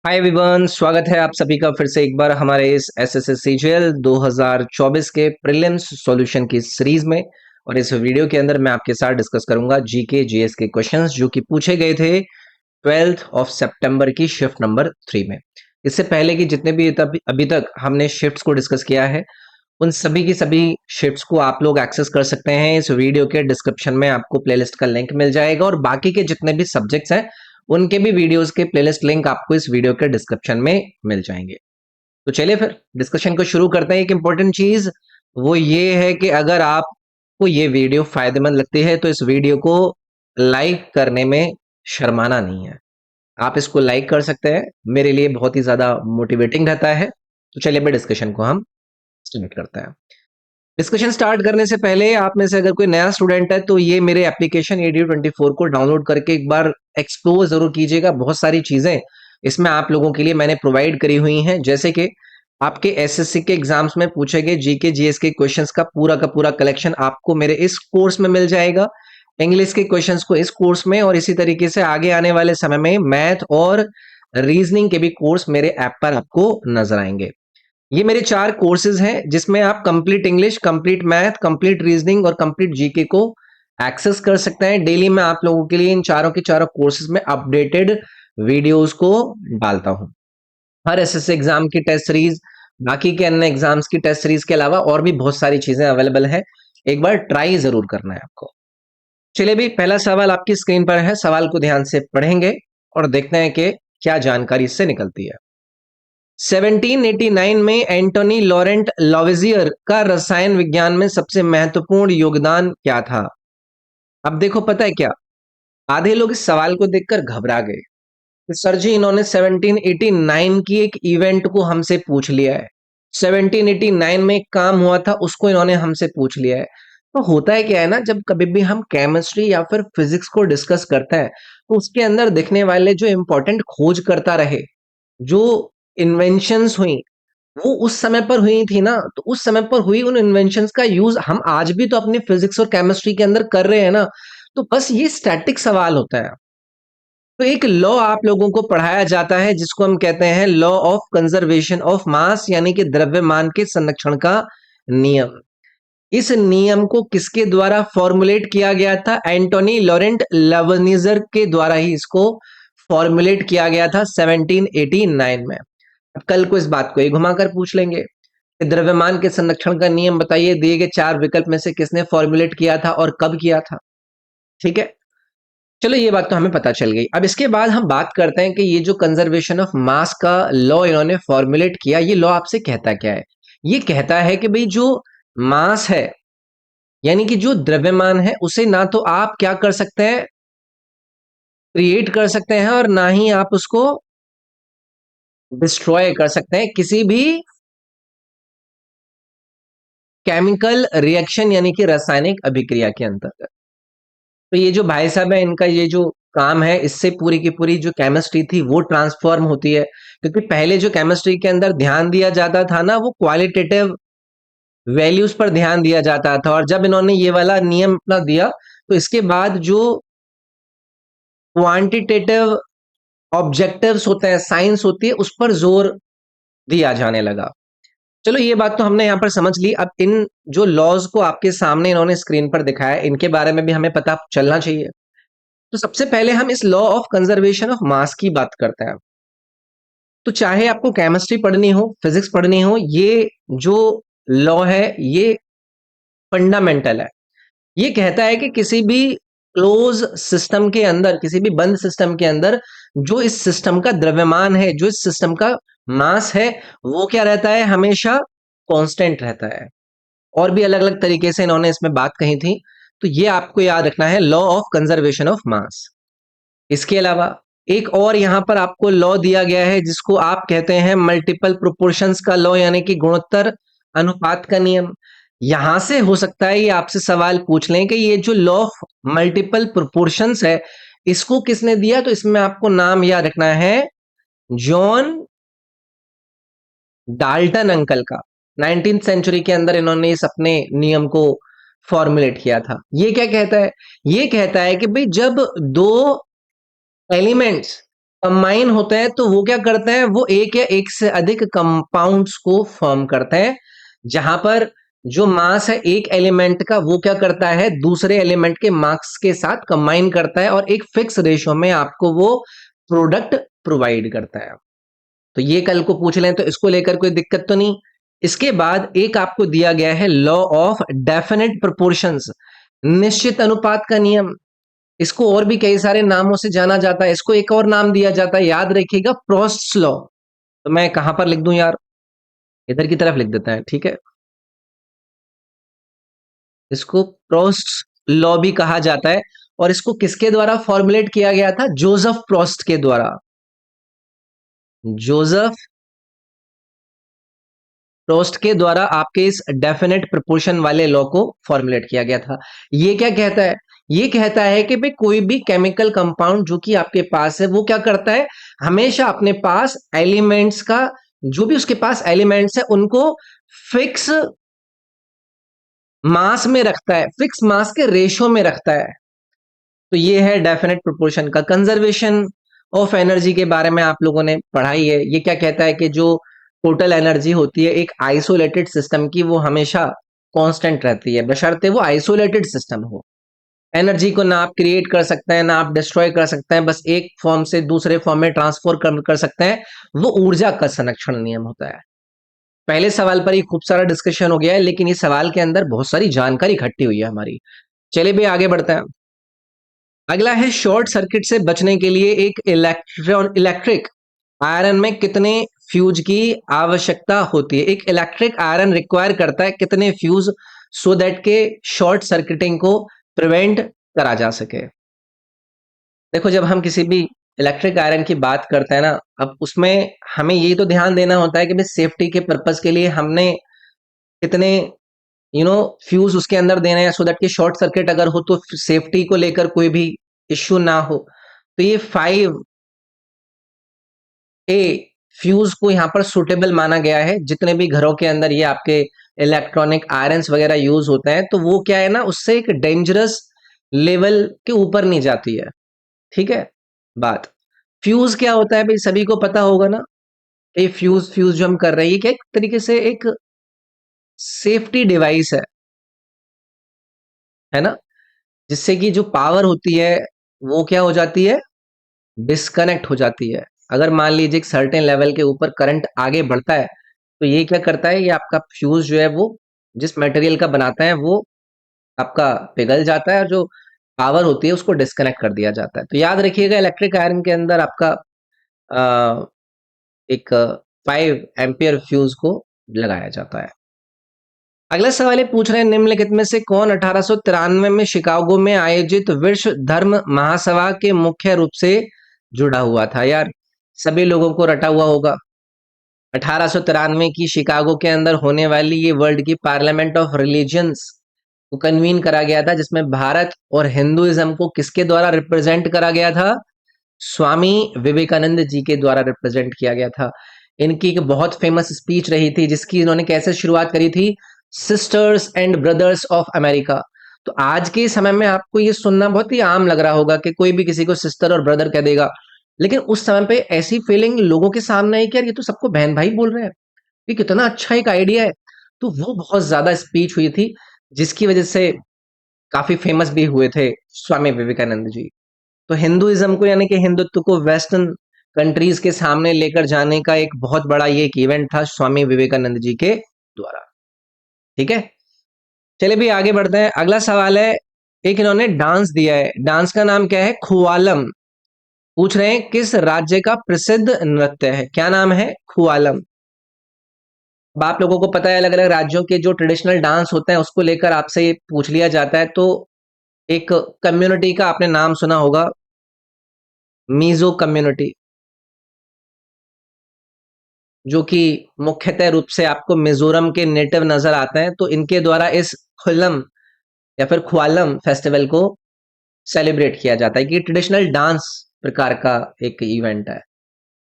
Hi everyone, स्वागत है आप सभी का फिर से एक बार हमारे इस एसएससी सीजीएल 2024 के प्रीलिम्स सॉल्यूशन की सीरीज में। और इस वीडियो के अंदर मैं आपके साथ डिस्कस करूंगा जीके जीएस के क्वेश्चंस जो कि पूछे गए थे 12th ऑफ सितंबर की शिफ्ट नंबर 3 में। इससे पहले कि जितने भी अभी तक हमने शिफ्ट्स को डिस्कस किया है, उन सभी की सभी शिफ्ट्स को आप लोग एक्सेस कर सकते हैं। इस वीडियो के डिस्क्रिप्शन में आपको प्लेलिस्ट का लिंक मिल जाएगा और बाकी के जितने भी सब्जेक्ट्स हैं उनके भी वीडियोस के प्लेलिस्ट लिंक आपको इस वीडियो के डिस्क्रिप्शन में मिल जाएंगे। तो चलिए फिर डिस्कशन को शुरू करते हैं। एक इंपॉर्टेंट चीज वो ये है कि अगर आपको ये वीडियो फायदेमंद लगती है तो इस वीडियो को लाइक करने में शर्माना नहीं है। आप इसको लाइक कर सकते हैं, मेरे लिए बहुत ही ज्यादा मोटिवेटिंग रहता है। तो चलिए मैं डिस्कशन को हम स्टार्ट करते हैं। डिस्कशन स्टार्ट करने से पहले आप में से अगर कोई नया स्टूडेंट है तो ये मेरे एप्लीकेशन ADU24 को डाउनलोड करके एक बार एक्सप्लोर जरूर कीजिएगा। बहुत सारी चीजें इसमें आप लोगों के लिए मैंने प्रोवाइड करी हुई हैं, जैसे कि आपके एसएससी के एग्जाम्स में पूछे गए जीके जीएस के क्वेश्चंस का पूरा कलेक्शन आपको मेरे इस कोर्स में मिल जाएगा। इंग्लिश के क्वेश्चंस को इस कोर्स में, और इसी तरीके से आगे आने वाले समय में मैथ और रीजनिंग के भी कोर्स मेरे ऐप पर आपको नजर आएंगे। ये मेरे 4 कोर्सेज हैं जिसमें आप complete English, complete math, complete reasoning और कंप्लीट जीके को एक्सेस कर सकते हैं। डेली मैं आप लोगों के लिए इन चारों के चारों कोर्सेज में अपडेटेड वीडियोस को डालता हूं। हर एसएससी एग्जाम की टेस्ट सीरीज, बाकी के अन्य एग्जाम्स की टेस्ट सीरीज के अलावा और भी बहुत सारी चीजें अवेलेबल है। एक बार ट्राई जरूर करना है आपको। चलिए भी पहला सवाल आपकी स्क्रीन पर है, सवाल को ध्यान से पढ़ेंगे और देखते हैं कि क्या जानकारी इससे निकलती है। 1789 में एंटोनी लॉरेंट लॉवेजियर का रसायन विज्ञान में सबसे महत्वपूर्ण योगदान क्या था? अब देखो, पता है क्या, आधे लोग इस सवाल को देखकर घबरा गए कि सर जी इन्होंने 1789 की एक इवेंट को हमसे पूछ लिया है। 1789 में एक काम हुआ था उसको इन्होंने हमसे पूछ लिया है। तो होता है क्या है ना, जब कभी भी हम केमिस्ट्री या फिर फिजिक्स को डिस्कस करते हैं तो उसके अंदर दिखने वाले जो इंपॉर्टेंट खोज करता रहे, जो इन्वेंशंस हुई, वो उस समय पर हुई थी ना, तो उस समय पर हुई उन इन्वेंशंस का यूज हम आज भी तो अपनी फिजिक्स और केमिस्ट्री के अंदर कर रहे हैं ना। तो बस ये स्टैटिक सवाल होता है। तो एक लॉ आप लोगों को पढ़ाया जाता है जिसको हम कहते हैं law of conservation of mass, यानी कि द्रव्यमान के संरक्षण का नियम। इस नियम को किसके द्वारा फॉर्मुलेट किया गया था? एंटोनी लॉरेंट लवनिजर के द्वारा ही इसको फॉर्मुलेट किया गया था 1789 में। अब कल को इस बात को ही घुमाकर पूछ लेंगे कि द्रव्यमान के संरक्षण का नियम बताइए, दिए गए 4 विकल्प में से किसने फॉर्मुलेट किया था और कब किया था। ठीक है, चलो ये बात तो हमें पता चल गई। अब इसके बाद हम बात करते हैं कि ये जो कंजर्वेशन ऑफ मास का लॉ इन्होंने फॉर्मुलेट किया, ये लॉ आपसे कहता क्या है? ये कहता है कि भाई जो मास है, यानी कि जो द्रव्यमान है, उसे ना तो आप क्या कर सकते हैं, क्रिएट कर सकते हैं, और ना ही आप उसको डिस्ट्रॉय कर सकते हैं किसी भी केमिकल रिएक्शन यानी कि रासायनिक अभिक्रिया के अंतर्गत। तो ये जो भाई साहब है, इनका ये जो काम है, इससे पूरी की पूरी जो केमिस्ट्री थी वो ट्रांसफॉर्म होती है। क्योंकि पहले जो केमिस्ट्री के अंदर ध्यान दिया जाता था ना, वो क्वालिटेटिव वैल्यूज पर ध्यान दिया जाता था, और जब इन्होंने ये वाला नियम अपना दिया तो इसके बाद जो क्वांटिटेटिव ऑब्जेक्टिव्स होते हैं, साइंस होती है, उस पर जोर दिया जाने लगा। चलो ये बात तो हमने यहाँ पर समझ ली। अब इन जो लॉज को आपके सामने इन्होंने स्क्रीन पर दिखाया, इनके बारे में भी हमें पता चलना चाहिए। तो सबसे पहले हम इस law of conservation of mass की बात करते हैं। तो चाहे आपको केमिस्ट्री पढ़नी हो, फिजिक्स पढ़नी हो, ये जो लॉ है ये फंडामेंटल है। ये कहता है कि किसी भी क्लोज सिस्टम के अंदर, किसी भी बंद सिस्टम के अंदर, जो इस सिस्टम का द्रव्यमान है, जो इस सिस्टम का मास है, वो क्या रहता है? हमेशा कांस्टेंट रहता है। और भी अलग अलग तरीके से इन्होंने इसमें बात कही थी। तो ये आपको याद रखना है, law of conservation of mass. इसके अलावा एक और यहां पर आपको लॉ दिया गया है जिसको आप कहते हैं मल्टीपल प्रोपोर्शंस का लॉ, यानी कि गुणोत्तर अनुपात का नियम। यहां से हो सकता है ये आपसे सवाल पूछ लें कि ये जो लॉ ऑफ मल्टीपल प्रोपोर्शंस है, इसको किसने दिया? तो इसमें आपको नाम याद रखना है, जॉन डाल्टन अंकल का। 19th सेंचुरी के अंदर इन्होंने इस अपने नियम को फॉर्मुलेट किया था। ये क्या कहता है? ये कहता है कि भाई जब दो एलिमेंट्स कंबाइन होते हैं तो वो क्या करते हैं, वो एक या एक से अधिक कंपाउंड्स को फॉर्म करते हैं, जहां पर जो मास है एक एलिमेंट का वो क्या करता है दूसरे एलिमेंट के मास के साथ कंबाइन करता है और एक फिक्स रेशो में आपको वो प्रोडक्ट प्रोवाइड करता है। तो ये कल को पूछ लें तो इसको लेकर कोई दिक्कत तो नहीं। इसके बाद एक आपको दिया गया है लॉ ऑफ डेफिनेट प्रोपोर्शंस, निश्चित अनुपात का नियम। इसको और भी कई सारे नामों से जाना जाता है, इसको एक और नाम दिया जाता है, याद रखिएगा, प्रोस्ट्स लॉ। तो मैं कहां पर लिख दूं यार, इधर की तरफ लिख देता है, ठीक है। इसको प्रोस्ट लॉ भी कहा जाता है और इसको किसके द्वारा फॉर्मुलेट किया गया था, जोसेफ प्रोस्ट के द्वारा। जोसेफ प्रोस्ट के द्वारा आपके इस डेफिनेट प्रोपोर्शन वाले लॉ को फॉर्मुलेट किया गया था। ये क्या कहता है, ये कहता है कि भाई कोई भी केमिकल कंपाउंड जो कि आपके पास है वो क्या करता है, हमेशा अपने पास एलिमेंट्स का, जो भी उसके पास एलिमेंट्स है उनको फिक्स मास में रखता है, फिक्स मास के रेशो में रखता है। तो ये है डेफिनेट प्रोपोर्शन का। कंजर्वेशन ऑफ एनर्जी के बारे में आप लोगों ने पढ़ाई है। ये क्या कहता है कि जो टोटल एनर्जी होती है एक आइसोलेटेड सिस्टम की, वो हमेशा कांस्टेंट रहती है, बशर्ते वो आइसोलेटेड सिस्टम हो। एनर्जी को ना आप क्रिएट कर सकते हैं ना आप डिस्ट्रॉय कर सकते हैं, बस एक फॉर्म से दूसरे फॉर्म में ट्रांसफर कर सकते हैं। वो ऊर्जा का संरक्षण नियम होता है। पहले सवाल पर ही खूब सारा डिस्कशन हो गया है, लेकिन इस सवाल के अंदर बहुत सारी जानकारी इकट्ठी हुई है हमारी। चलिए भी आगे बढ़ते हैं। अगला है शॉर्ट सर्किट से बचने के लिए एक इलेक्ट्रिक आयरन में कितने फ्यूज की आवश्यकता होती है। एक इलेक्ट्रिक आयरन रिक्वायर करता है कितने फ्यूज, सो दैट के शॉर्ट सर्किटिंग को प्रिवेंट करा जा सके। देखो जब हम किसी भी इलेक्ट्रिक आयरन की बात करते हैं ना, अब उसमें हमें ये तो ध्यान देना होता है कि भाई सेफ्टी के पर्पस के लिए हमने कितने फ्यूज उसके अंदर देने हैं, सो दैट कि शॉर्ट सर्किट अगर हो तो सेफ्टी को लेकर कोई भी इश्यू ना हो। तो ये 5A फ्यूज को यहाँ पर सुटेबल माना गया है। जितने भी घरों के अंदर ये आपके इलेक्ट्रॉनिक आयरन्स वगैरह यूज होते हैं तो वो क्या है ना, उससे एक डेंजरस लेवल के ऊपर नहीं जाती है, ठीक है। बात फ्यूज क्या होता है भाई, सभी को पता होगा ना। ये फ्यूज फ्यूज जो हम कर रहे हैं ये क्या एक तरीके से एक सेफ्टी डिवाइस है ना, जिससे कि जो पावर होती है वो क्या हो जाती है, डिस्कनेक्ट हो जाती है। अगर मान लीजिए एक सर्टेन लेवल के ऊपर करंट आगे बढ़ता है तो ये क्या करता है, ये आपका फ्यूज जो है वो जिस मटेरियल का बनाता है वो आपका पिघल जाता है और जो पावर होती है उसको डिस्कनेक्ट कर दिया जाता है। तो याद रखिएगा इलेक्ट्रिक आयरन के अंदर आपका एक 5 एम्पियर फ्यूज को लगाया जाता है। अगला सवाल ये पूछ रहे हैं, निम्नलिखित में से कौन 1893 में शिकागो में आयोजित विश्व धर्म महासभा के मुख्य रूप से जुड़ा हुआ था। यार सभी लोगों को रटा हुआ होगा। 1893 की शिकागो के अंदर होने वाली ये वर्ल्ड की पार्लियामेंट ऑफ रिलीजियंस को कन्वीन करा गया था, जिसमें भारत और हिंदुइज्म को किसके द्वारा रिप्रेजेंट करा गया था, स्वामी विवेकानंद जी के द्वारा रिप्रेजेंट किया गया था। इनकी एक बहुत फेमस स्पीच रही थी जिसकी इन्होंने कैसे शुरुआत करी थी, sisters and brothers of America. तो आज के समय में आपको ये सुनना बहुत ही आम लग रहा होगा कि कोई भी किसी को सिस्टर और ब्रदर कह देगा, लेकिन उस समय पे ऐसी फीलिंग लोगों के सामने आई कि यार ये तो सबको बहन भाई बोल रहे हैं, ये कितना अच्छा एक आइडिया है। तो वो बहुत ज्यादा स्पीच हुई थी जिसकी वजह से काफी फेमस भी हुए थे स्वामी विवेकानंद जी। तो हिंदुइज्म को यानी कि हिंदुत्व को वेस्टर्न कंट्रीज के सामने लेकर जाने का एक बहुत बड़ा ये एक इवेंट था स्वामी विवेकानंद जी के द्वारा, ठीक है। चलिए भी आगे बढ़ते हैं। अगला सवाल है, एक इन्होंने डांस दिया है, डांस का नाम क्या है, खुआलम। पूछ रहे हैं किस राज्य का प्रसिद्ध नृत्य है, क्या नाम है, खुआलम। अब आप लोगों को पता है अलग अलग राज्यों के जो ट्रेडिशनल डांस होते हैं उसको लेकर आपसे ये पूछ लिया जाता है। तो एक कम्युनिटी का आपने नाम सुना होगा, मीजो कम्युनिटी, जो कि मुख्यतः रूप से आपको मिजोरम के नेटिव नजर आते हैं। तो इनके द्वारा इस खुलम या फिर ख्वालम फेस्टिवल को सेलिब्रेट किया जाता है कि ट्रेडिशनल डांस प्रकार का एक इवेंट है,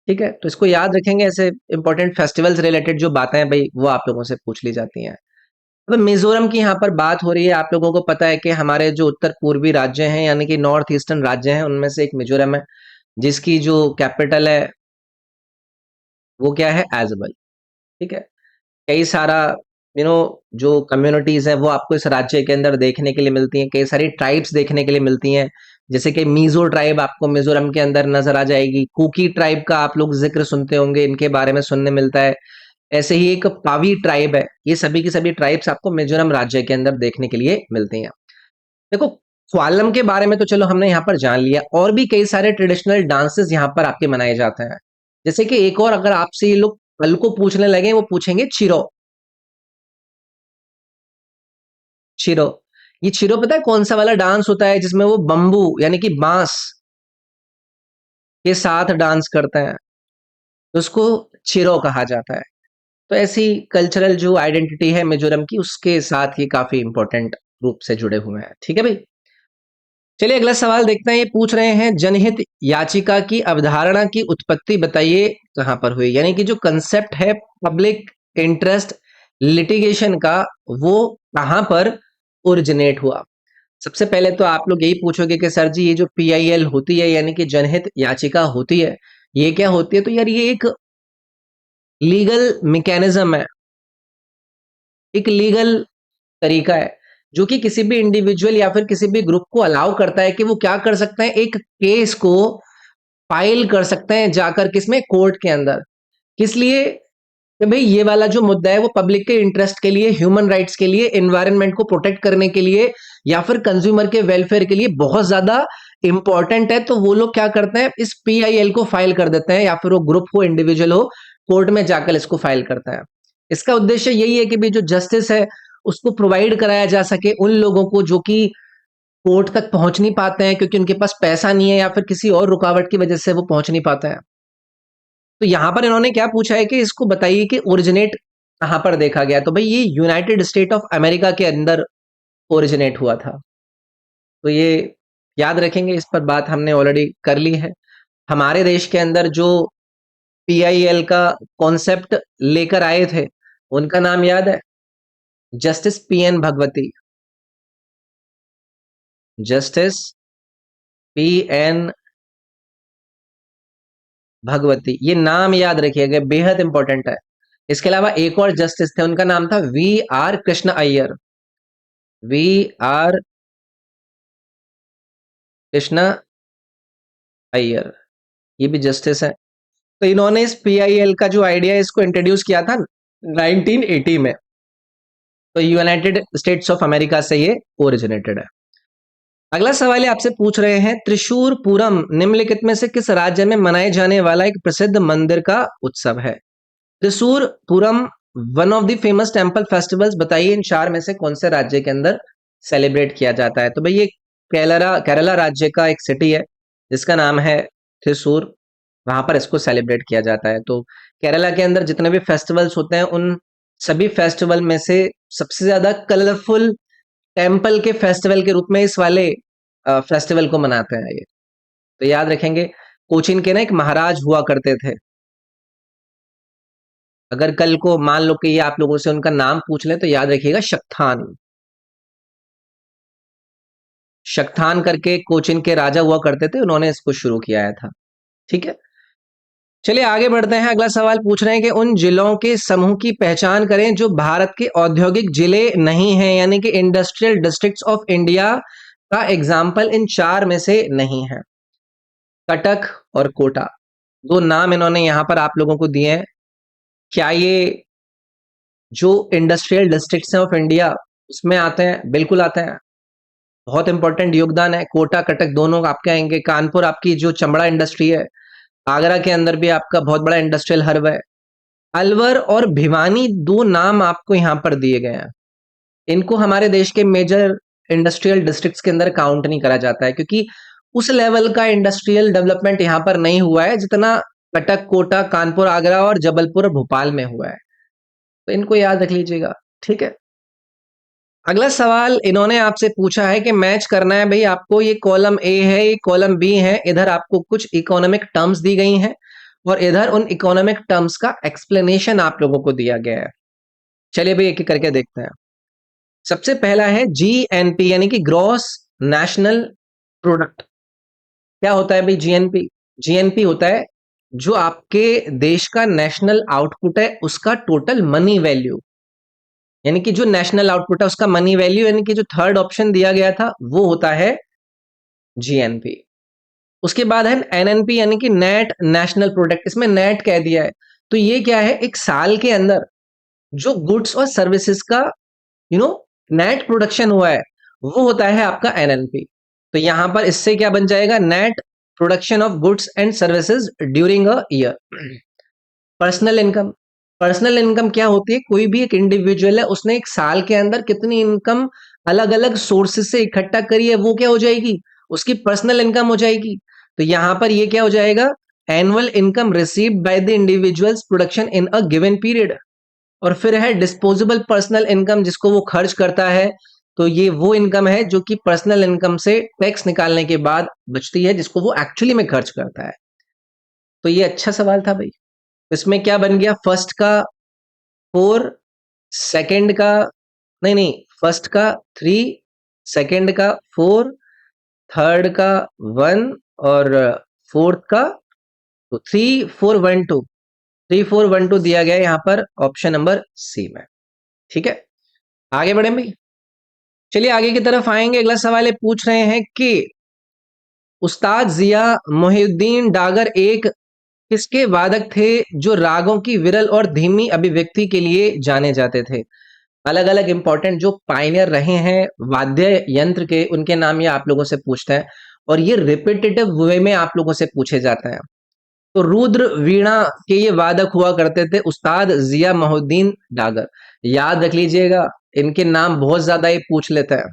ठीक है। तो इसको याद रखेंगे, ऐसे इंपॉर्टेंट फेस्टिवल्स रिलेटेड जो बातें हैं भाई वो आप लोगों से पूछ ली जाती हैं। अब मिजोरम की यहाँ पर बात हो रही है, आप लोगों को पता है कि हमारे जो उत्तर पूर्वी राज्य हैं यानी कि नॉर्थ ईस्टर्न राज्य हैं उनमें से एक मिजोरम है, जिसकी जो कैपिटल है वो क्या है, एजबल। ठीक है। कई सारा जो कम्युनिटीज है वो आपको इस राज्य के अंदर देखने के लिए मिलती हैं, कई सारी ट्राइब्स देखने के लिए मिलती हैं। जैसे कि मिजो ट्राइब आपको मिजोरम के अंदर नजर आ जाएगी, कुकी ट्राइब का आप लोग जिक्र सुनते होंगे, इनके बारे में सुनने मिलता है। ऐसे ही एक पावी ट्राइब है, ये सभी की सभी ट्राइब्स आपको मिजोरम राज्य के अंदर देखने के लिए मिलती हैं। देखो, स्वालम के बारे में तो चलो हमने यहाँ पर जान लिया, और भी कई सारे ट्रेडिशनल डांसेस यहाँ पर आपके मनाए जाते हैं। जैसे कि एक और अगर आपसे ये लोग कल को पूछने लगे, वो पूछेंगे चिरो। चिरो, ये चिरो पता है कौन सा वाला डांस होता है जिसमें वो बम्बू यानी कि बांस के साथ डांस करते हैं, तो उसको चिरो कहा जाता है। तो ऐसी कल्चरल जो आइडेंटिटी है मिजोरम की, उसके साथ ये काफी इंपॉर्टेंट रूप से जुड़े हुए हैं। ठीक है भाई, चलिए अगला सवाल देखते हैं। ये पूछ रहे हैं जनहित याचिका की अवधारणा की उत्पत्ति बताइए कहां पर हुई, यानी कि जो कंसेप्ट है पब्लिक इंटरेस्ट लिटिगेशन का, वो कहां पर ओरिजिनेट हुआ। सबसे पहले तो आप लोग यही पूछोगे कि सर जी ये जो पीआईएल होती है यानी कि जनहित याचिका होती है, ये क्या होती है। तो यार ये एक लीगल मैकेनिज्म है, एक लीगल तरीका है, जो कि किसी भी इंडिविजुअल या फिर किसी भी ग्रुप को अलाउ करता है कि वो क्या कर सकते हैं, एक केस को फाइल कर सकते हैं जाकर किसमें, कोर्ट के अंदर। किस लिए, कि भाई ये वाला जो मुद्दा है वो पब्लिक के इंटरेस्ट के लिए, ह्यूमन राइट्स के लिए, एनवायरनमेंट को प्रोटेक्ट करने के लिए, या फिर कंज्यूमर के वेलफेयर के लिए बहुत ज्यादा इंपॉर्टेंट है। तो वो लोग क्या करते हैं, इस पीआईएल को फाइल कर देते हैं, या फिर वो ग्रुप हो, इंडिविजुअल हो, कोर्ट में जाकर इसको फाइल करता है। इसका उद्देश्य यही है कि भी जो जस्टिस है उसको प्रोवाइड कराया जा सके उन लोगों को जो कि कोर्ट तक पहुंच नहीं पाते हैं, क्योंकि उनके पास पैसा नहीं है या फिर किसी और रुकावट की वजह से वो पहुंच नहीं पाते हैं। तो यहां पर इन्होंने क्या पूछा है कि इसको बताइए कि ओरिजिनेट कहां पर देखा गया। तो भाई ये यूनाइटेड स्टेट ऑफ अमेरिका के अंदर ओरिजिनेट हुआ था। तो ये याद रखेंगे, इस पर बात हमने ऑलरेडी कर ली है। हमारे देश के अंदर जो पीआईएल का कॉन्सेप्ट लेकर आए थे, उनका नाम याद है, justice PN Bhagwati. Justice PN Bhagwati, ये नाम याद रखिएगा, बेहद इंपॉर्टेंट है। इसके अलावा एक और जस्टिस थे, उनका नाम था V R Krishna Iyer. V R Krishna Iyer, ये भी जस्टिस है। तो इन्होंने इस पीआईएल का जो आइडिया है इसको इंट्रोड्यूस किया था 1980 में। तो यूनाइटेड स्टेट्स ऑफ अमेरिका से ये ओरिजिनेटेड है। अगला सवाल है, आपसे पूछ रहे हैं त्रिशूर पूरम निम्नलिखित में से किस राज्य में मनाए जाने वाला एक प्रसिद्ध मंदिर का उत्सव है। Thrissur Pooram one of the famous temple festivals, बताइए इन चार में से कौन से राज्य के अंदर सेलिब्रेट किया जाता है। तो भाई ये केरला केरला राज्य का एक सिटी है जिसका नाम है त्रिशूर, वहां पर इसको सेलिब्रेट किया जाता है। तो केरला के अंदर जितने भी फेस्टिवल्स होते हैं उन सभी फेस्टिवल में से सबसे ज्यादा कलरफुल टेम्पल के फेस्टिवल के रूप में इस वाले फेस्टिवल को मनाते हैं ये। तो याद रखेंगे, कोचिन के ना एक महाराज हुआ करते थे। अगर कल को मान लो कि ये आप लोगों से उनका नाम पूछ ले तो याद रखिएगा, शक्थान। शक्थान करके कोचिन के राजा हुआ करते थे, उन्होंने इसको शुरू किया था। ठीक है, चलिए आगे बढ़ते हैं। अगला सवाल पूछ रहे हैं कि उन जिलों के समूह की पहचान करें जो भारत के औद्योगिक जिले नहीं हैं, यानी कि इंडस्ट्रियल डिस्ट्रिक्ट्स ऑफ इंडिया का एग्जाम्पल इन चार में से नहीं है। कटक और कोटा, दो नाम इन्होंने यहां पर आप लोगों को दिए हैं। क्या ये जो इंडस्ट्रियल डिस्ट्रिक्ट्स हैं ऑफ इंडिया उसमें आते हैं? बिल्कुल आते हैं, बहुत इंपॉर्टेंट योगदान है। कोटा कटक दोनों आपके आएंगे। कानपुर आपकी जो चमड़ा इंडस्ट्री है, आगरा के अंदर भी आपका बहुत बड़ा इंडस्ट्रियल हब है। अलवर और भिवानी दो नाम आपको यहां पर दिए गए हैं। इनको हमारे देश के मेजर इंडस्ट्रियल डिस्ट्रिक्ट्स के अंदर काउंट नहीं करा जाता है, क्योंकि उस लेवल का इंडस्ट्रियल डेवलपमेंट यहां पर नहीं हुआ है जितना कटक कोटा कानपुर आगरा और जबलपुर और भोपाल में हुआ है। तो इनको याद रख लीजिएगा। ठीक है, अगला सवाल इन्होंने आपसे पूछा है कि मैच करना है भाई आपको, ये कॉलम ए है, ये कॉलम बी है, इधर आपको कुछ इकोनॉमिक टर्म्स दी गई हैं और इधर उन इकोनॉमिक टर्म्स का एक्सप्लेनेशन आप लोगों को दिया गया है। चलिए भाई एक एक करके देखते हैं। सबसे पहला है जीएनपी, यानी कि ग्रॉस नेशनल प्रोडक्ट। क्या होता है भाई जीएनपी? जीएनपी होता है जो आपके देश का नेशनल आउटपुट है उसका टोटल मनी वैल्यू, यानी कि जो नेशनल आउटपुट है उसका मनी वैल्यू, यानी कि जो थर्ड ऑप्शन दिया गया था वो होता है जीएनपी। उसके बाद है एनएनपी यानी कि नेट नेशनल प्रोडक्ट, इसमें नेट कह दिया है। तो ये क्या है, एक साल के अंदर जो गुड्स और सर्विसेज का यू नो नेट प्रोडक्शन हुआ है वो होता है आपका एनएनपी। तो यहां पर इससे क्या बन जाएगा, net production of goods and services during a year. Personal income, personal income क्या होती है, कोई भी एक इंडिविजुअल है उसने एक साल के अंदर कितनी इनकम अलग अलग सोर्सेज से इकट्ठा करी है वो क्या हो जाएगी, उसकी पर्सनल इनकम हो जाएगी। तो यहां पर ये क्या हो जाएगा, annual income received by the individuals production in a given period. और फिर है डिस्पोजेबल पर्सनल इनकम, जिसको वो खर्च करता है। तो ये वो इनकम है जो कि पर्सनल इनकम से टैक्स निकालने के बाद बचती है, जिसको वो एक्चुअली में खर्च करता है। तो ये अच्छा सवाल था भाई। इसमें क्या बन गया, फर्स्ट का 4, सेकंड का नहीं नहीं फर्स्ट का 3, सेकंड का 4, थर्ड का 1 और फोर्थ का तो 3 4 1 2, 3 4 1 2 दिया गया है यहाँ पर ऑप्शन नंबर सी में। ठीक है, आगे बढ़े भाई। चलिए आगे की तरफ आएंगे। अगला सवाल ये पूछ रहे हैं कि उस्ताद जिया मोहिउद्दीन डागर एक किसके वादक थे जो रागों की विरल और धीमी अभिव्यक्ति के लिए जाने जाते थे। अलग अलग इंपॉर्टेंट जो पायनियर रहे हैं वाद्य यंत्र के, उनके नाम ये आप लोगों से पूछते हैं और ये रिपीटेटिव वे में आप लोगों से पूछे जाते हैं। तो रुद्र वीणा के ये वादक हुआ करते थे उस्ताद जिया मोहिउद्दीन डागर। याद रख लीजिएगा, इनके नाम बहुत ज्यादा ये पूछ लेते हैं।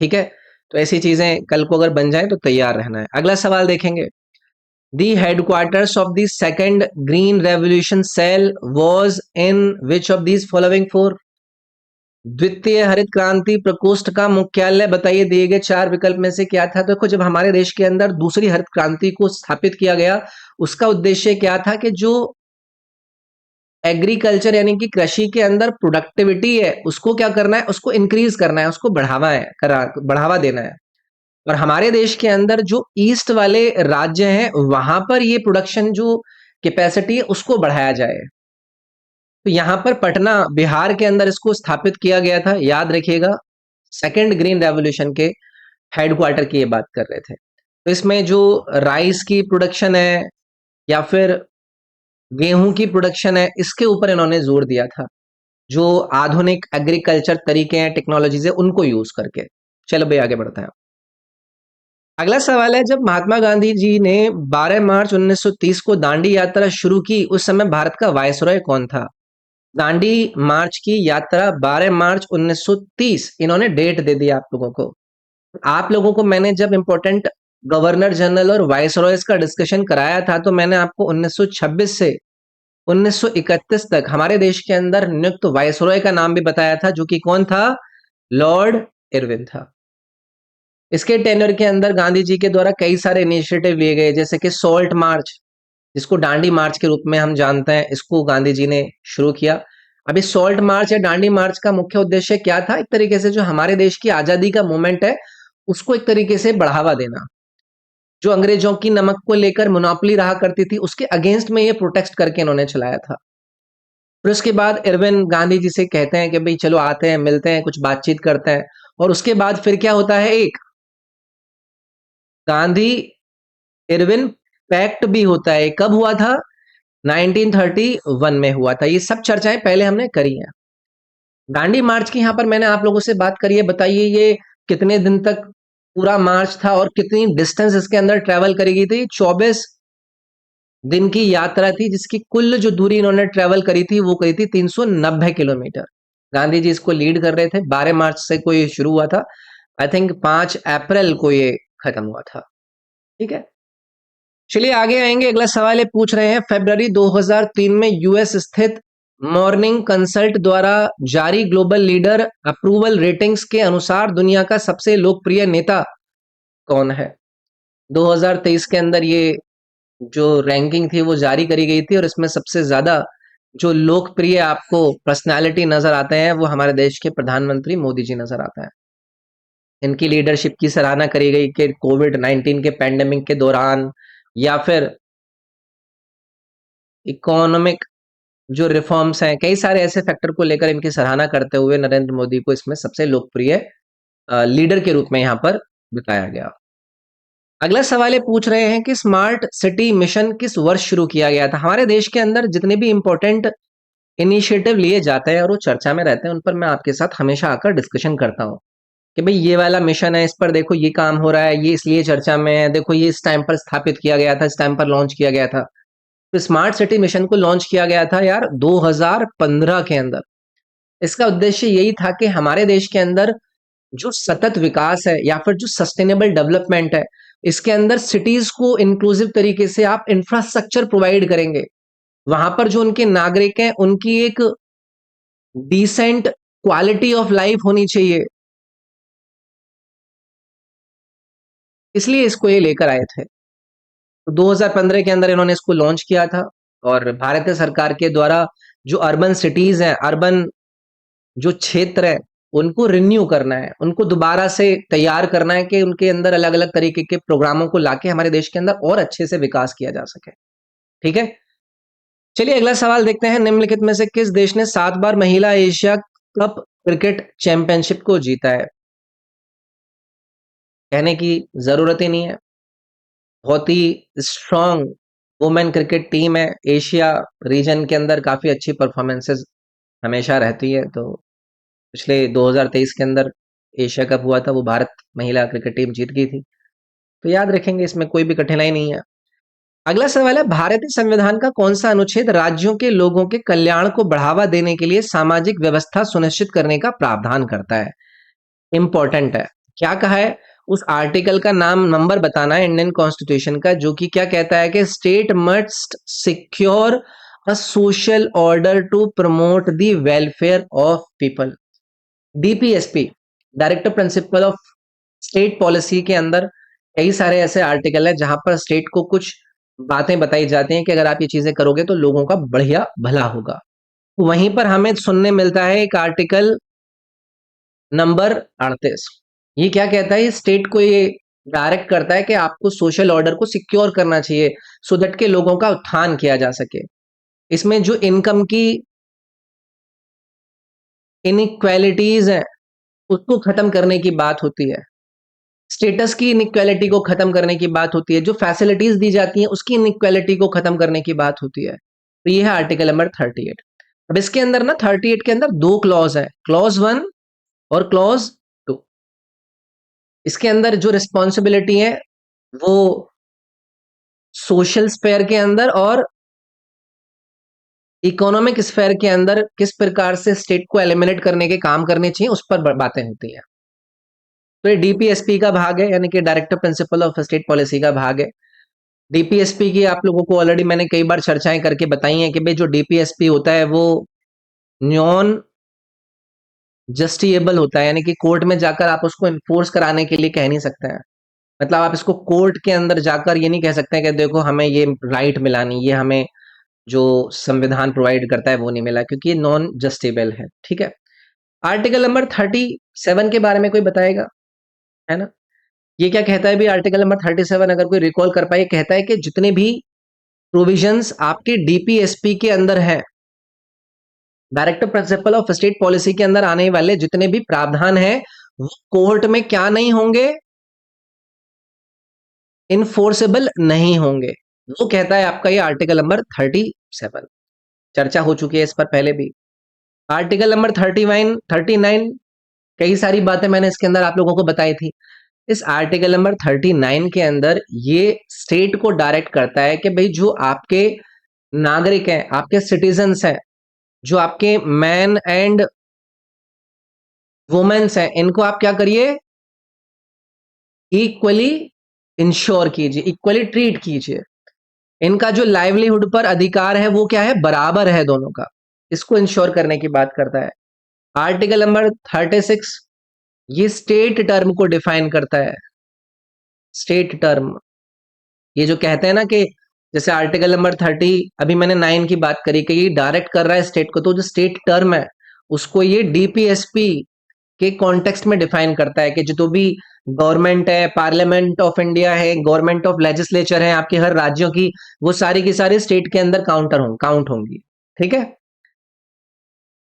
ठीक है, तो ऐसी चीजें कल को अगर बन जाए तो तैयार रहना है। अगला सवाल देखेंगे। The headquarters of the second Green Revolution cell was in which of these following four? द्वितीय हरित क्रांति प्रकोष्ठ का मुख्यालय बताइए, दिए गए चार विकल्प में से क्या था। तो देखो, जब हमारे देश के अंदर दूसरी हरित क्रांति को स्थापित किया गया, उसका उद्देश्य क्या था कि जो एग्रीकल्चर यानी कि कृषि के अंदर प्रोडक्टिविटी है उसको क्या करना है, उसको इंक्रीज करना है, उसको बढ़ावा देना है। और हमारे देश के अंदर जो ईस्ट वाले राज्य हैं वहां पर ये प्रोडक्शन जो कैपेसिटी है उसको बढ़ाया जाए। तो यहां पर पटना बिहार के अंदर इसको स्थापित किया गया था, याद रखिएगा। सेकंड ग्रीन रेवोल्यूशन के हेडक्वार्टर की ये बात कर रहे थे। तो इसमें जो राइस की प्रोडक्शन है या फिर गेहूं की प्रोडक्शन है, इसके ऊपर इन्होंने जोर दिया था, जो आधुनिक एग्रीकल्चर तरीके हैं, टेक्नोलॉजीज है, उनको यूज करके। चलो भाई आगे बढ़ते हैं। अगला सवाल है, जब महात्मा गांधी जी ने 12 मार्च 1930 को दांडी यात्रा शुरू की उस समय भारत का वायसरॉय कौन था। दांडी मार्च की यात्रा 12 मार्च 1930, इन्होंने डेट दे दी आप लोगों को। आप लोगों को मैंने जब इंपॉर्टेंट गवर्नर जनरल और वायसरॉयज का डिस्कशन कराया था तो मैंने आपको 1926 से 1931 तक हमारे देश के अंदर नियुक्त वायसरॉय का नाम भी बताया था, जो कि कौन था, लॉर्ड इरविन था। इसके टेन्योर के अंदर गांधी जी के द्वारा कई सारे इनिशिएटिव लिए गए, जैसे कि सॉल्ट मार्च, जिसको डांडी मार्च के रूप में हम जानते हैं, इसको गांधी जी ने शुरू किया। अभी सॉल्ट मार्च या डांडी मार्च का मुख्य उद्देश्य क्या था, एक तरीके से जो हमारे देश की आजादी का मूवमेंट है उसको एक तरीके से बढ़ावा देना। जो अंग्रेजों की नमक को लेकर मोनोपोली रहा करती थी उसके अगेंस्ट में ये प्रोटेस्ट करके इन्होंने चलाया था। फिर उसके बाद इरविन गांधी जी से कहते हैं कि भाई चलो आते हैं, मिलते हैं, कुछ बातचीत करते हैं। और उसके बाद फिर क्या होता है, एक गांधी इरविन पैक्ट भी होता है। कब हुआ था, 1931 में हुआ था। ये सब चर्चाएं पहले हमने करी हैं। दांडी मार्च की यहां पर मैंने आप लोगों से बात करी है। बताइए ये कितने दिन तक पूरा मार्च था और कितनी डिस्टेंस इसके अंदर ट्रेवल करी गई थी। 24 दिन की यात्रा थी, जिसकी कुल जो दूरी इन्होंने ट्रेवल करी थी वो करी थी 390 किलोमीटर। गांधी जी इसको लीड कर रहे थे। 12 मार्च से को ये शुरू हुआ था, आई थिंक 5 अप्रैल को ये खत्म हुआ था। ठीक है, चलिए आगे आएंगे। अगला सवाल ये पूछ रहे हैं, फरवरी 2003 में यूएस स्थित मॉर्निंग कंसल्ट द्वारा जारी ग्लोबल लीडर अप्रूवल रेटिंग्स के अनुसार दुनिया का सबसे लोकप्रिय नेता कौन है। 2023 के अंदर ये जो रैंकिंग थी वो जारी करी गई थी और इसमें सबसे ज्यादा जो लोकप्रिय आपको पर्सनालिटी नजर आते हैं वो हमारे देश के प्रधानमंत्री मोदी जी नजर आते हैं। इनकी लीडरशिप की सराहना करी गई कि कोविड 19 के पैंडेमिक के दौरान या फिर इकोनॉमिक जो रिफॉर्म्स हैं, कई सारे ऐसे फैक्टर को लेकर इनकी सराहना करते हुए नरेंद्र मोदी को इसमें सबसे लोकप्रिय लीडर के रूप में यहाँ पर बताया गया। अगला सवाल ये पूछ रहे हैं कि स्मार्ट सिटी मिशन किस वर्ष शुरू किया गया था। हमारे देश के अंदर जितने भी इंपॉर्टेंट इनिशिएटिव लिए जाते हैं और वो चर्चा में रहते हैं, उन पर मैं आपके साथ हमेशा आकर डिस्कशन करता हूँ कि भाई ये वाला मिशन है, इस पर देखो ये काम हो रहा है, ये इसलिए चर्चा में है, देखो ये इस टाइम पर स्थापित किया गया था, इस टाइम पर लॉन्च किया गया था। तो स्मार्ट सिटी मिशन को लॉन्च किया गया था यार 2015 के अंदर। इसका उद्देश्य यही था कि हमारे देश के अंदर जो सतत विकास है या फिर जो सस्टेनेबल डेवलपमेंट है, इसके अंदर सिटीज को इंक्लूसिव तरीके से आप इंफ्रास्ट्रक्चर प्रोवाइड करेंगे। वहां पर जो उनके नागरिक हैं उनकी एक डिसेंट क्वालिटी ऑफ लाइफ होनी चाहिए, इसलिए इसको ये लेकर आए थे। तो 2015 के अंदर इन्होंने इसको लॉन्च किया था और भारतीय सरकार के द्वारा जो अर्बन सिटीज हैं, अर्बन जो क्षेत्र है, उनको रिन्यू करना है, उनको दोबारा से तैयार करना है कि उनके अंदर अलग अलग तरीके के प्रोग्रामों को लाके हमारे देश के अंदर और अच्छे से विकास किया जा सके। ठीक है, चलिए अगला सवाल देखते हैं। निम्नलिखित में से किस देश ने 7 बार महिला एशिया कप क्रिकेट चैंपियनशिप को जीता है? कहने की जरूरत ही नहीं है, बहुत ही स्ट्रॉन्ग वुमेन क्रिकेट टीम है। एशिया रीजन के अंदर काफी अच्छी परफॉर्मेंसेस हमेशा रहती है। तो पिछले 2023 के अंदर एशिया कप हुआ था, वो भारत महिला क्रिकेट टीम जीत गई थी। तो याद रखेंगे, इसमें कोई भी कठिनाई नहीं है। अगला सवाल है, भारतीय संविधान का कौन सा अनुच्छेद राज्यों के लोगों के कल्याण को बढ़ावा देने के लिए सामाजिक व्यवस्था सुनिश्चित करने का प्रावधान करता है? इंपॉर्टेंट है। क्या कहा है? उस आर्टिकल का नाम नंबर बताना है इंडियन कॉन्स्टिट्यूशन का, जो कि क्या कहता है कि state must secure a social order to promote the welfare of people. DPSP, directive principle of state policy के अंदर कई सारे ऐसे आर्टिकल है जहां पर स्टेट को कुछ बातें बताई जाती हैं कि अगर आप ये चीजें करोगे तो लोगों का बढ़िया भला होगा। वहीं पर हमें सुनने मिलता है एक आर्टिकल नंबर 38। ये क्या कहता है? ये स्टेट को ये डायरेक्ट करता है कि आपको सोशल ऑर्डर को सिक्योर करना चाहिए, सो दैट के लोगों का उत्थान किया जा सके। इसमें जो इनकम की इनइक्वालिटीज हैं उसको खत्म करने की बात होती है, स्टेटस की इनइक्वालिटी को खत्म करने की बात होती है, जो फैसिलिटीज दी जाती हैं उसकी इनइक्वालिटी को खत्म करने की बात होती है। तो ये है आर्टिकल नंबर 38। अब इसके अंदर ना 38 के अंदर दो क्लॉज है, क्लॉज 1 और क्लॉज 2। इसके अंदर जो रिस्पॉन्सिबिलिटी है वो सोशल स्फेयर के अंदर और इकोनॉमिक स्फेयर के अंदर किस प्रकार से स्टेट को एलिमिनेट करने के काम करने चाहिए उस पर बातें होती हैं। तो ये डीपीएसपी का भाग है, यानी कि directive principle of state policy का भाग है। डीपीएसपी की आप लोगों को ऑलरेडी मैंने कई बार चर्चाएं करके बताई हैं कि भाई जो डीपीएसपी होता है वो नॉन जस्टिएबल होता है, यानी कि कोर्ट में जाकर आप उसको इन्फोर्स कराने के लिए कह नहीं सकते हैं। मतलब आप इसको कोर्ट के अंदर जाकर ये नहीं कह सकते हैं कि देखो हमें ये राइट मिला नहीं, ये हमें जो संविधान प्रोवाइड करता है वो नहीं मिला, क्योंकि ये नॉन जस्टिबल है। ठीक है, आर्टिकल नंबर 37 के बारे में कोई बताएगा? है ना, ये क्या कहता है भी आर्टिकल नंबर 37, अगर कोई रिकॉल कर पाए, कहता है कि जितने भी प्रोविजंस आपके डीपीएसपी के अंदर है, directive principle of state policy के अंदर आने वाले जितने भी प्रावधान हैं वो कोर्ट में क्या नहीं होंगे? इनफोर्सेबल नहीं होंगे। वो कहता है आपका ये आर्टिकल नंबर 37। चर्चा हो चुकी है इस पर पहले भी। आर्टिकल नंबर 39 कई सारी बातें मैंने इसके अंदर आप लोगों को बताई थी। इस आर्टिकल नंबर 39 के अंदर ये स्टेट को डायरेक्ट करता है कि भाई जो आपके नागरिक हैं, आपके सिटीजन्स हैं, जो आपके मैन एंड वुमेन्स हैं, इनको आप क्या करिए? इक्वली इंश्योर कीजिए, इक्वली ट्रीट कीजिए। इनका जो लाइवलीहुड पर अधिकार है वो क्या है? बराबर है दोनों का। इसको इंश्योर करने की बात करता है। आर्टिकल नंबर 36 ये स्टेट टर्म को डिफाइन करता है। स्टेट टर्म, ये जो कहते हैं ना कि जैसे आर्टिकल नंबर 30, अभी मैंने 9 की बात करी कि ये डायरेक्ट कर रहा है स्टेट को, तो जो स्टेट टर्म है उसको ये डीपीएसपी के कॉन्टेक्स्ट में डिफाइन करता है कि जो भी गवर्नमेंट है, पार्लियामेंट ऑफ इंडिया है, गवर्नमेंट ऑफ लेजिस्लेचर है आपके हर राज्यों की, वो सारी की सारी स्टेट के अंदर काउंट होंगी। ठीक है,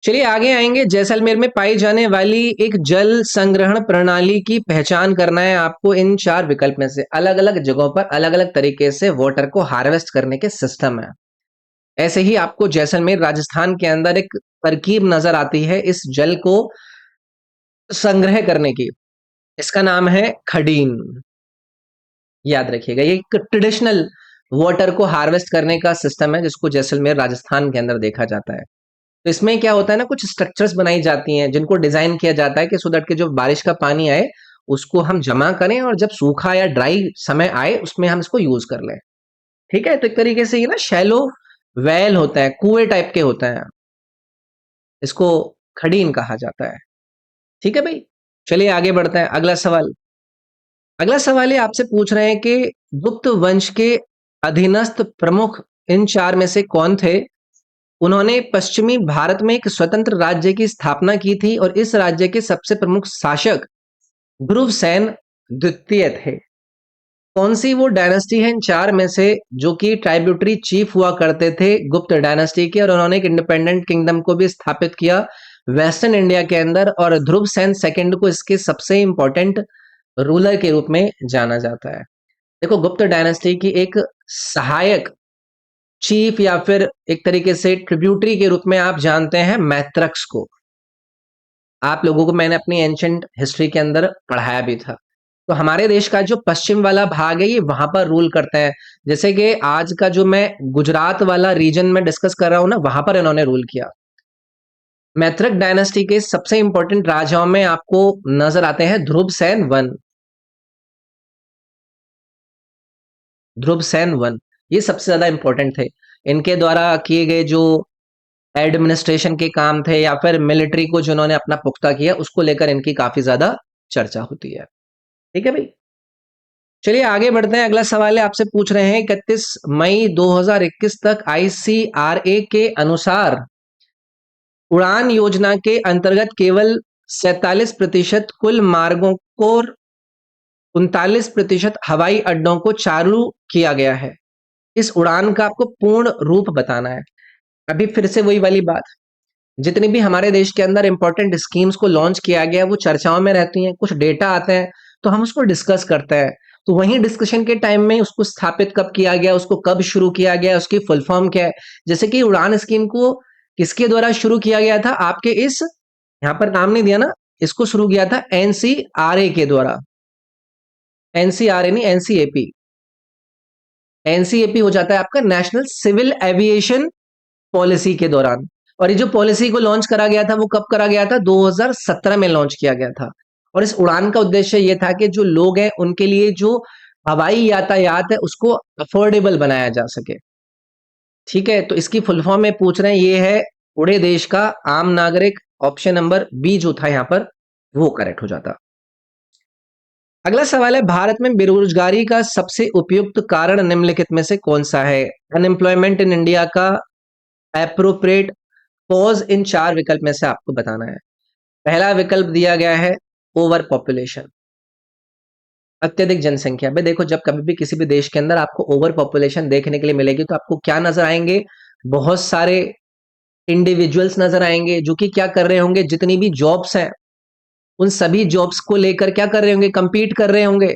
चलिए आगे आएंगे। जैसलमेर में पाई जाने वाली एक जल संग्रहण प्रणाली की पहचान करना है आपको। इन चार विकल्प में से अलग अलग जगहों पर अलग अलग तरीके से वाटर को हार्वेस्ट करने के सिस्टम है। ऐसे ही आपको जैसलमेर राजस्थान के अंदर एक तरकीब नजर आती है इस जल को संग्रह करने की। इसका नाम है खडीन। याद रखिएगा, ये एक ट्रेडिशनल वाटर को हार्वेस्ट करने का सिस्टम है जिसको जैसलमेर राजस्थान के अंदर देखा जाता है। तो इसमें क्या होता है ना, कुछ स्ट्रक्चर्स बनाई जाती हैं जिनको डिजाइन किया जाता है कि सो दैट कि जो बारिश का पानी आए उसको हम जमा करें और जब सूखा या ड्राई समय आए उसमें हम इसको यूज कर लें। ठीक है, तो एक तरीके से ये ना शैलो वेल होता है, कुएं टाइप के होते हैं, इसको खडीन कहा जाता है। ठीक है भाई, चलिए आगे बढ़ते हैं। अगला सवाल, अगला सवाल ये आपसे पूछ रहे हैं कि गुप्त वंश के अधीनस्थ प्रमुख इन चार में से कौन थे। उन्होंने पश्चिमी भारत में एक स्वतंत्र राज्य की स्थापना की थी और इस राज्य के सबसे प्रमुख शासक ध्रुवसेन द्वितीय थे। कौन सी वो डायनेस्टी है इन चार में से जो कि ट्राइब्यूटरी चीफ हुआ करते थे गुप्त डायनेस्टी के, और उन्होंने एक इंडिपेंडेंट किंगडम को भी स्थापित किया वेस्टर्न इंडिया के अंदर, और ध्रुवसेन सेकंड को इसके सबसे इंपॉर्टेंट रूलर के रूप में जाना जाता है। देखो, गुप्त डायनेस्टी की एक सहायक चीफ या फिर एक तरीके से ट्रिब्यूटरी के रूप में आप जानते हैं मैत्रक्स को। आप लोगों को मैंने अपनी एंशंट हिस्ट्री के अंदर पढ़ाया भी था। तो हमारे देश का जो पश्चिम वाला भाग है ये वहां पर रूल करता है। जैसे कि आज का जो मैं गुजरात वाला रीजन में डिस्कस कर रहा हूं ना, वहां पर इन्होंने रूल किया। मैत्रक डायनेस्टी के सबसे इंपॉर्टेंट राजाओं में आपको नजर आते हैं ध्रुवसेन वन। ध्रुवसेन वन ये सबसे ज्यादा इंपॉर्टेंट थे। इनके द्वारा किए गए जो एडमिनिस्ट्रेशन के काम थे या फिर मिलिट्री को जिन्होंने अपना पुख्ता किया उसको लेकर इनकी काफी ज्यादा चर्चा होती है। ठीक है भाई, चलिए आगे बढ़ते हैं। अगला सवाल है, आपसे पूछ रहे हैं 31 मई 2021 तक आईसीआरए के अनुसार उड़ान योजना के अंतर्गत केवल 47% कुल मार्गों को 39% हवाई अड्डों को चालू किया गया है। इस उड़ान का आपको पूर्ण रूप बताना है। अभी फिर से वही वाली बात, जितनी भी हमारे देश के अंदर इंपॉर्टेंट स्कीम्स को लॉन्च किया गया वो चर्चाओं में रहती हैं, कुछ डेटा आते हैं तो हम उसको डिस्कस करते हैं। तो वहीं डिस्कशन के टाइम में उसको स्थापित कब किया गया, उसको कब शुरू किया गया, उसकी फुल फॉर्म क्या है। जैसे कि उड़ान स्कीम को किसके द्वारा शुरू किया गया था, आपके इस यहां पर नाम नहीं दिया ना, इसको शुरू किया था एनसीआरए के द्वारा। एनसीआरए नहीं, एनसीएपी। एनसीएपी हो जाता है आपका नेशनल सिविल एविएशन पॉलिसी के दौरान। और ये जो पॉलिसी को लॉन्च करा गया था वो कब करा गया था, 2017 में लॉन्च किया गया था। और इस उड़ान का उद्देश्य ये था कि जो लोग हैं उनके लिए जो हवाई यातायात है उसको अफोर्डेबल बनाया जा सके। ठीक है, तो इसकी फुल फॉर्म में पूछ रहे हैं, ये है पूरे देश का आम नागरिक। ऑप्शन नंबर बी जो था यहां पर वो करेक्ट हो जाता। अगला सवाल है, भारत में बेरोजगारी का सबसे उपयुक्त कारण निम्नलिखित में से कौन सा है। अनएम्प्लॉयमेंट इन इंडिया का एप्रोप्रिएट कॉज इन चार विकल्प में से आपको बताना है। पहला विकल्प दिया गया है ओवर पॉपुलेशन, अत्यधिक जनसंख्या। भाई देखो, जब कभी भी किसी भी देश के अंदर आपको ओवर पॉपुलेशन देखने के लिए मिलेगी तो आपको क्या नजर आएंगे, बहुत सारे इंडिविजुअल्स नजर आएंगे जो कि क्या कर रहे होंगे, जितनी भी जॉब्स हैं उन सभी जॉब्स को लेकर क्या कर रहे होंगे, कंपीट कर रहे होंगे।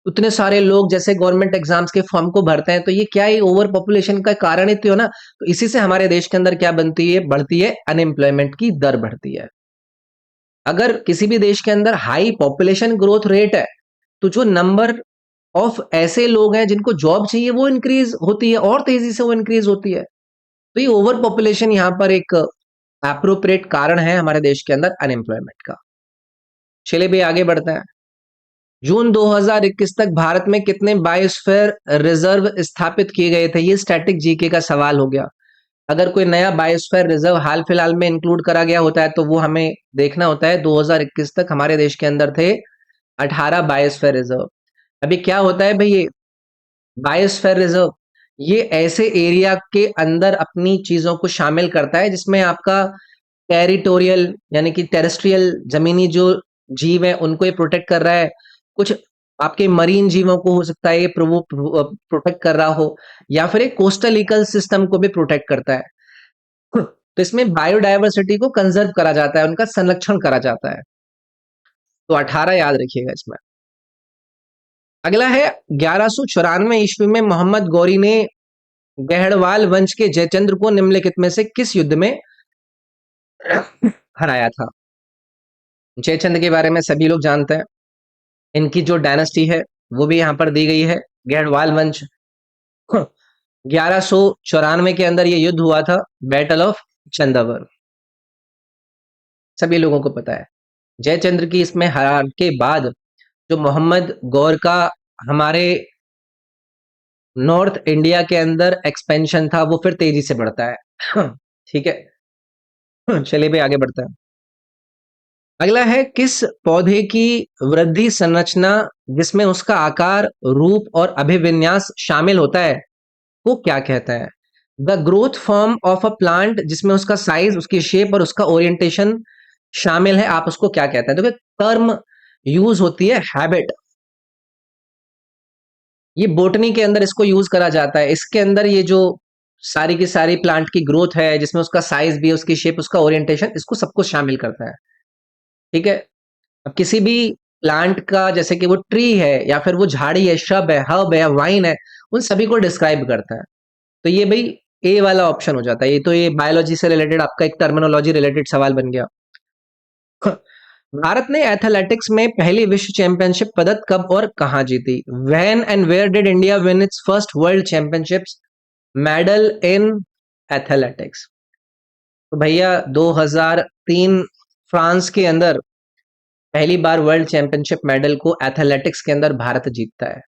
उतने सारे लोग जैसे गवर्नमेंट एग्जाम्स के फॉर्म को भरते हैं, तो ये क्या है, ओवर पॉपुलेशन का कारण ही तो ना। तो इसी से हमारे देश के अंदर क्या बनती है, बढ़ती है अनएम्प्लॉयमेंट की दर बढ़ती है। अगर किसी भी देश के अंदर हाई पॉपुलेशन ग्रोथ रेट है तो जो नंबर ऑफ ऐसे लोग हैं जिनको जॉब चाहिए वो इंक्रीज होती है और तेजी से वो इंक्रीज होती है। तो ये ओवर पॉपुलेशन यहाँ पर एक एप्रोप्रिएट कारण है हमारे देश के अंदर अनएम्प्लॉयमेंट का। चलिए भी आगे बढ़ते हैं। जून 2021 तक भारत में कितने बायोस्फीयर रिजर्व स्थापित किए गए थे, ये स्टैटिक जीके का सवाल हो गया। अगर कोई नया बायोस्फीयर रिजर्व हाल फिलहाल में इंक्लूड करा गया होता है तो वो हमें देखना होता है। 2021 तक हमारे देश के अंदर थे 18 बायोस्फीयर रिजर्व। अभी क्या होता है भाई, ये बायोस्फीयर रिजर्व ये ऐसे एरिया के अंदर अपनी चीजों को शामिल करता है जिसमें आपका टेरिटोरियल यानी कि टेरेस्ट्रियल जमीनी जो जीव है उनको ये प्रोटेक्ट कर रहा है, कुछ आपके मरीन जीवों को हो सकता है ये प्रोटेक्ट कर रहा हो, या फिर एक कोस्टल इकल सिस्टम को भी प्रोटेक्ट करता है। तो इसमें बायोडायवर्सिटी को कंजर्व करा जाता है, उनका संरक्षण करा जाता है। तो 18 याद रखिएगा इसमें। अगला है 1194 ईस्वी में मोहम्मद गौरी ने गहड़वाल वंश के जयचंद्र को निम्नलिखित में से किस युद्ध में हराया था? जयचंद्र के बारे में सभी लोग जानते हैं, इनकी जो डायनेस्टी है वो भी यहाँ पर दी गई है, गहड़वाल वंश। 1194 के अंदर ये युद्ध हुआ था, बैटल ऑफ चंदावर, सभी लोगों को पता है। जयचंद्र की इसमें हार के बाद जो मोहम्मद गौर का हमारे नॉर्थ इंडिया के अंदर एक्सपेंशन था वो फिर तेजी से बढ़ता है। ठीक है, चलिए भाई आगे बढ़ता है। अगला है किस पौधे की वृद्धि संरचना जिसमें उसका आकार, रूप और अभिविन्यास शामिल होता है वो क्या कहता है? The growth form of a plant जिसमें उसका साइज, उसकी शेप और उसका ओरिएंटेशन शामिल है, आप उसको क्या कहते हैं? देखिए टर्म यूज होती है हैबिट, ये बोटनी के अंदर इसको यूज करा जाता है। इसके अंदर ये जो सारी की सारी प्लांट की ग्रोथ है जिसमें उसका साइज भी है, उसकी शेप, उसका ओरिएंटेशन, इसको सब कुछ शामिल करता है। ठीक है, अब किसी भी प्लांट का जैसे कि वो ट्री है या फिर वो झाड़ी है, शब है, हर्ब है, वाइन है, उन सभी को डिस्क्राइब करता है। तो ये भाई ए वाला ऑप्शन हो जाता है। ये तो ये बायोलॉजी से रिलेटेड आपका एक टर्मिनोलॉजी रिलेटेड सवाल बन गया। भारत ने एथलेटिक्स में पहली विश्व चैंपियनशिप पदक कब और कहां जीती? When and where did India win its first world championships medal in athletics? तो भैया 2003 फ्रांस के अंदर पहली बार वर्ल्ड चैंपियनशिप मेडल को एथलेटिक्स के अंदर भारत जीतता है।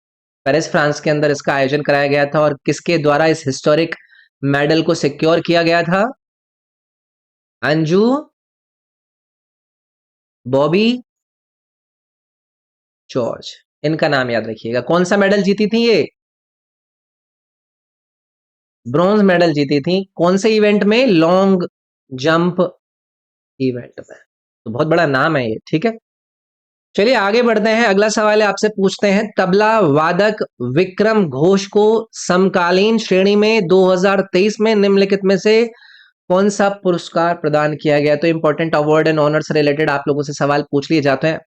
पेरिस फ्रांस के अंदर इसका आयोजन कराया गया था और किसके द्वारा इस हिस्टोरिक मेडल को सिक्योर किया गया था? अंजू, बॉबी, जॉर्ज, इनका नाम याद रखिएगा। कौन सा मेडल जीती थी ये? ब्रॉन्ज मेडल जीती थी। कौन से इवेंट में? लॉन्ग जंप इवेंट में। तो बहुत बड़ा नाम है ये। ठीक है, चलिए आगे बढ़ते हैं। अगला सवाल है आपसे पूछते हैं, तबला वादक विक्रम घोष को समकालीन श्रेणी में 2023 में निम्नलिखित में से कौन सा पुरस्कार प्रदान किया गया? तो इंपॉर्टेंट अवार्ड एंड ऑनर से रिलेटेड आप लोगों से सवाल पूछ लिए जाते हैं।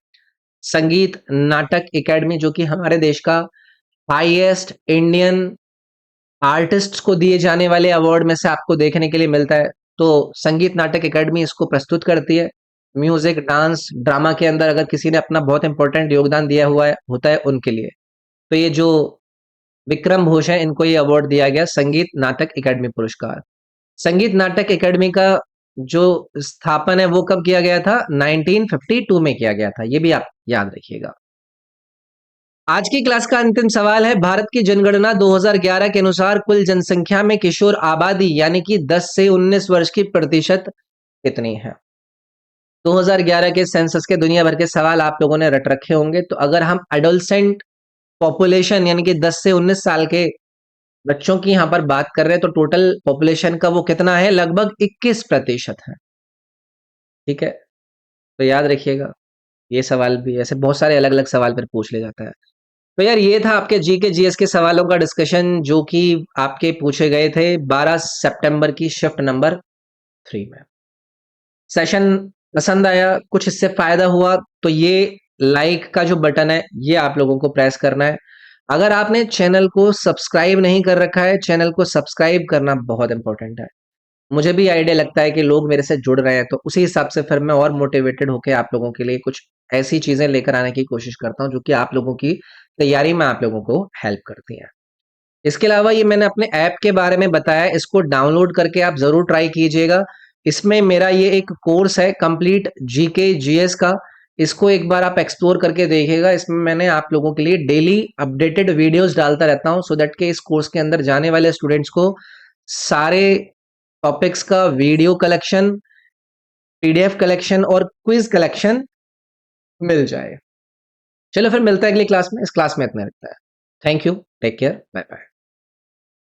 संगीत नाटक एकेडमी, जो कि हमारे देश का हाईएस्ट इंडियन आर्टिस्ट को दिए जाने वाले अवार्ड में से आपको देखने के लिए मिलता है। तो संगीत नाटक एकेडमी इसको प्रस्तुत करती है। म्यूजिक, डांस, ड्रामा के अंदर अगर किसी ने अपना बहुत इंपॉर्टेंट योगदान दिया हुआ है होता है उनके लिए। तो ये जो विक्रम घोष है इनको ये अवार्ड दिया गया, संगीत नाटक एकेडमी पुरस्कार। संगीत नाटक एकेडमी का जो स्थापन है वो कब किया गया था? 1952 में किया गया था। ये भी आप याद रखिएगा। आज की क्लास का अंतिम सवाल है, भारत की जनगणना 2011 के अनुसार कुल जनसंख्या में किशोर आबादी यानी कि 10 से 19 वर्ष की प्रतिशत कितनी है? 2011 के सेंसस के दुनिया भर के सवाल आप लोगों ने रट रखे होंगे। तो अगर हम एडोलसेंट पॉपुलेशन यानी कि 10 से 19 साल के बच्चों की यहां पर बात कर रहे हैं तो टोटल पॉपुलेशन का वो कितना है? लगभग 21% है। ठीक है, तो याद रखिएगा ये सवाल भी, ऐसे बहुत सारे अलग अलग सवाल फिर पूछ ले जाता है। तो यार ये था आपके जीके जीएस के सवालों का डिस्कशन जो कि आपके पूछे गए थे 12 सितंबर की शिफ्ट नंबर 3 में। सेशन पसंद आया, कुछ इससे फायदा हुआ तो ये लाइक का जो बटन है ये आप लोगों को प्रेस करना है। अगर आपने चैनल को सब्सक्राइब नहीं कर रखा है, चैनल को सब्सक्राइब करना बहुत इंपॉर्टेंट है। मुझे भी आइडिया लगता है कि लोग मेरे से जुड़ रहे हैं तो उसी हिसाब से फिर मैं और मोटिवेटेड होकर आप लोगों के लिए कुछ ऐसी चीजें लेकर आने की कोशिश करता हूं जो कि आप लोगों की तैयारी में आप लोगों को हेल्प करती हैं। इसके अलावा ये मैंने अपने ऐप के बारे में बताया, इसको डाउनलोड करके आप जरूर ट्राई कीजिएगा। इसमें मेरा ये एक कोर्स है कंप्लीट जीके जीएस का, इसको एक बार आप एक्सप्लोर करके देखिएगा। इसमें मैंने आप लोगों के लिए डेली अपडेटेड वीडियोस डालता रहता हूं सो दैट के इस कोर्स के अंदर जाने वाले स्टूडेंट्स को सारे टॉपिक्स का वीडियो कलेक्शन, पीडीएफ कलेक्शन और क्विज कलेक्शन मिल जाए। चलो फिर मिलता है अगली क्लास में। इस क्लास में इतना रखता है। Thank you, take care, bye bye.